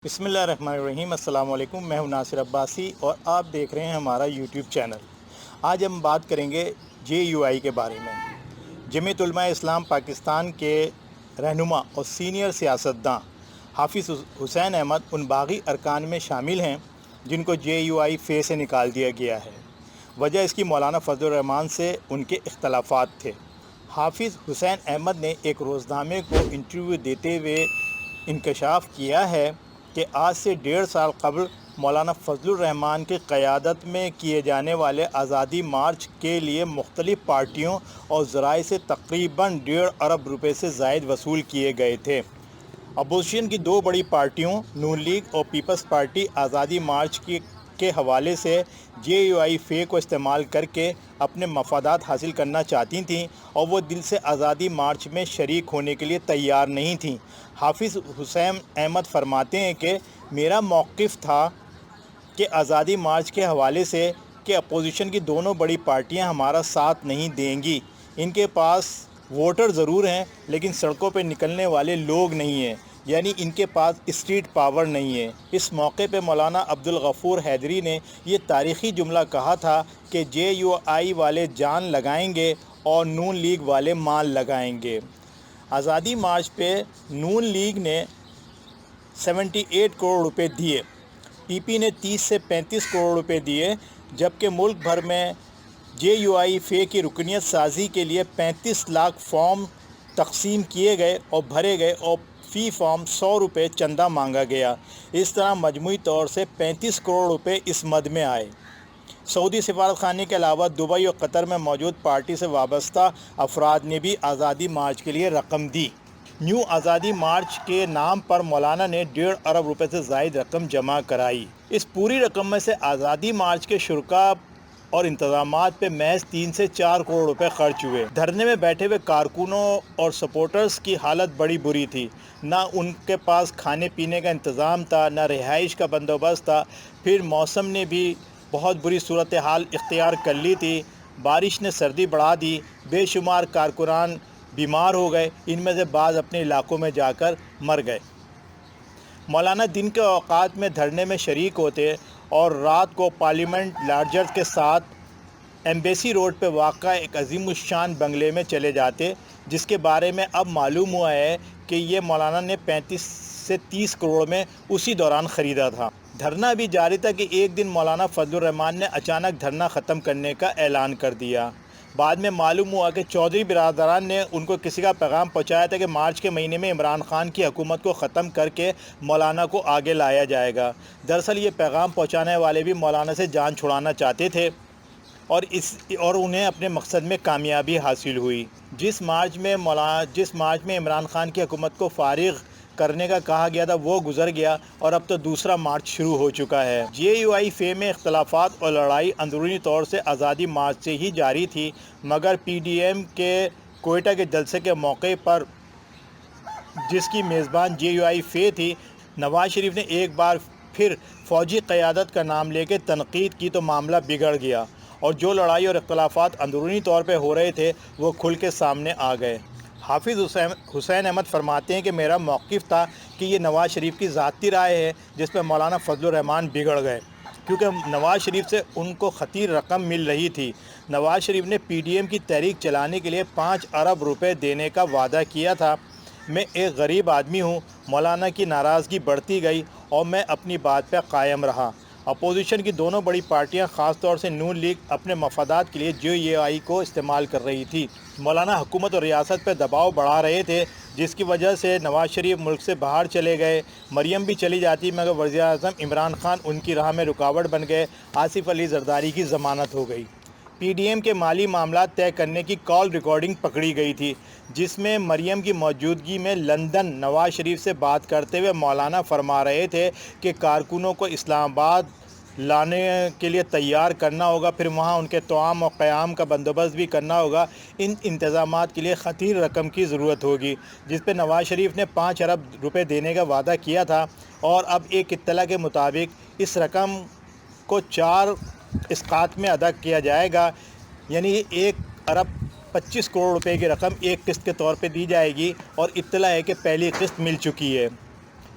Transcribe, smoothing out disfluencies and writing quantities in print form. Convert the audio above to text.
بسم اللہ الرحمن الرحیم۔ السلام علیکم، میں ہوں ناصر عباسی اور آپ دیکھ رہے ہیں ہمارا یوٹیوب چینل۔ آج ہم بات کریں گے JUI کے بارے میں۔ جمعیت علماء اسلام پاکستان کے رہنما اور سینئر سیاستداں حافظ حسین احمد ان باغی ارکان میں شامل ہیں جن کو JUI فے سے نکال دیا گیا ہے۔ وجہ اس کی مولانا فضل الرحمان سے ان کے اختلافات تھے۔ حافظ حسین احمد نے ایک روزنامے کو انٹرویو دیتے ہوئے انکشاف کیا ہے کہ آج سے 1.5 سال قبل مولانا فضل الرحمان کی قیادت میں کیے جانے والے آزادی مارچ کے لیے مختلف پارٹیوں اور ذرائع سے تقریباً 1.5 ارب روپے سے زائد وصول کیے گئے تھے۔ اپوزیشن کی دو بڑی پارٹیوں نون لیگ اور پیپلز پارٹی آزادی مارچ کے حوالے سے JUI فے کو استعمال کر کے اپنے مفادات حاصل کرنا چاہتی تھیں اور وہ دل سے آزادی مارچ میں شریک ہونے کے لیے تیار نہیں تھیں۔ حافظ حسین احمد فرماتے ہیں کہ میرا موقف تھا کہ آزادی مارچ کے حوالے سے کہ اپوزیشن کی دونوں بڑی پارٹیاں ہمارا ساتھ نہیں دیں گی۔ ان کے پاس ووٹر ضرور ہیں لیکن سڑکوں پہ نکلنے والے لوگ نہیں ہیں، یعنی ان کے پاس اسٹریٹ پاور نہیں ہے۔ اس موقع پہ مولانا عبدالغفور حیدری نے یہ تاریخی جملہ کہا تھا کہ JUI والے جان لگائیں گے اور نون لیگ والے مال لگائیں گے۔ آزادی مارچ پہ نون لیگ نے 78 کروڑ روپے دیے، PP نے 30 سے 35 کروڑ روپے دیے، جبکہ ملک بھر میں JUI فے کی رکنیت سازی کے لیے 35 لاکھ فارم تقسیم کیے گئے اور بھرے گئے اور فی فارم 100 روپے چندہ مانگا گیا۔ اس طرح مجموعی طور سے 35 کروڑ روپے اس مد میں آئے۔ سعودی سفارت خانے کے علاوہ دبئی اور قطر میں موجود پارٹی سے وابستہ افراد نے بھی آزادی مارچ کے لیے رقم دی۔ نیو آزادی مارچ کے نام پر مولانا نے 1.5 ارب روپے سے زائد رقم جمع کرائی۔ اس پوری رقم میں سے آزادی مارچ کے شرکاء اور انتظامات پہ محض 3 سے 4 کروڑ روپے خرچ ہوئے۔ دھرنے میں بیٹھے ہوئے کارکنوں اور سپورٹرز کی حالت بڑی بری تھی۔ نہ ان کے پاس کھانے پینے کا انتظام تھا، نہ رہائش کا بندوبست تھا۔ پھر موسم نے بھی بہت بری صورتحال اختیار کر لی تھی۔ بارش نے سردی بڑھا دی، بے شمار کارکنان بیمار ہو گئے، ان میں سے بعض اپنے علاقوں میں جا کر مر گئے۔ مولانا دن کے اوقات میں دھرنے میں شریک ہوتے اور رات کو پارلیمنٹ لارجرز کے ساتھ ایمبیسی روڈ پہ واقع ایک عظیم الشان بنگلے میں چلے جاتے، جس کے بارے میں اب معلوم ہوا ہے کہ یہ مولانا نے 35 سے 30 کروڑ میں اسی دوران خریدا تھا۔ دھرنا بھی جاری تھا کہ ایک دن مولانا فضل الرحمان نے اچانک دھرنا ختم کرنے کا اعلان کر دیا۔ بعد میں معلوم ہوا کہ چودھری برادران نے ان کو کسی کا پیغام پہنچایا تھا کہ مارچ کے مہینے میں عمران خان کی حکومت کو ختم کر کے مولانا کو آگے لایا جائے گا۔ دراصل یہ پیغام پہنچانے والے بھی مولانا سے جان چھڑانا چاہتے تھے اور انہیں اپنے مقصد میں کامیابی حاصل ہوئی۔ جس مارچ میں عمران خان کی حکومت کو فارغ کرنے کا کہا گیا تھا وہ گزر گیا اور اب تو دوسرا مارچ شروع ہو چکا ہے۔ JUI فے میں اختلافات اور لڑائی اندرونی طور سے آزادی مارچ سے ہی جاری تھی، مگر PDM کے کوئٹہ کے جلسے کے موقع پر جس کی میزبان JUI فے تھی، نواز شریف نے ایک بار پھر فوجی قیادت کا نام لے کے تنقید کی تو معاملہ بگڑ گیا اور جو لڑائی اور اختلافات اندرونی طور پہ ہو رہے تھے وہ کھل کے سامنے آ گئے۔ حافظ حسین احمد فرماتے ہیں کہ میرا موقف تھا کہ یہ نواز شریف کی ذاتی رائے ہے جس پہ مولانا فضل الرحمان بگڑ گئے، کیونکہ نواز شریف سے ان کو خطیر رقم مل رہی تھی۔ نواز شریف نے PDM کی تحریک چلانے کے لیے 5 ارب روپے دینے کا وعدہ کیا تھا۔ میں ایک غریب آدمی ہوں۔ مولانا کی ناراضگی بڑھتی گئی اور میں اپنی بات پہ قائم رہا۔ اپوزیشن کی دونوں بڑی پارٹیاں خاص طور سے نون لیگ اپنے مفادات کے لیے JUI کو استعمال کر رہی تھی۔ مولانا حکومت اور ریاست پہ دباؤ بڑھا رہے تھے، جس کی وجہ سے نواز شریف ملک سے باہر چلے گئے۔ مریم بھی چلی جاتی مگر وزیر اعظم عمران خان ان کی راہ میں رکاوٹ بن گئے۔ آصف علی زرداری کی ضمانت ہو گئی۔ PDM کے مالی معاملات طے کرنے کی کال ریکارڈنگ پکڑی گئی تھی، جس میں مریم کی موجودگی میں لندن نواز شریف سے بات کرتے ہوئے مولانا فرما رہے تھے کہ کارکنوں کو اسلام آباد لانے کے لیے تیار کرنا ہوگا، پھر وہاں ان کے طعام اور قیام کا بندوبست بھی کرنا ہوگا۔ ان انتظامات کے لیے خطیر رقم کی ضرورت ہوگی، جس پہ نواز شریف نے 5 ارب روپے دینے کا وعدہ کیا تھا، اور اب ایک اطلاع کے مطابق اس رقم کو 4 اسقاط میں ادا کیا جائے گا، یعنی 1 ارب 25 کروڑ روپے کی رقم ایک قسط کے طور پہ دی جائے گی، اور اطلاع ہے کہ پہلی قسط مل چکی ہے۔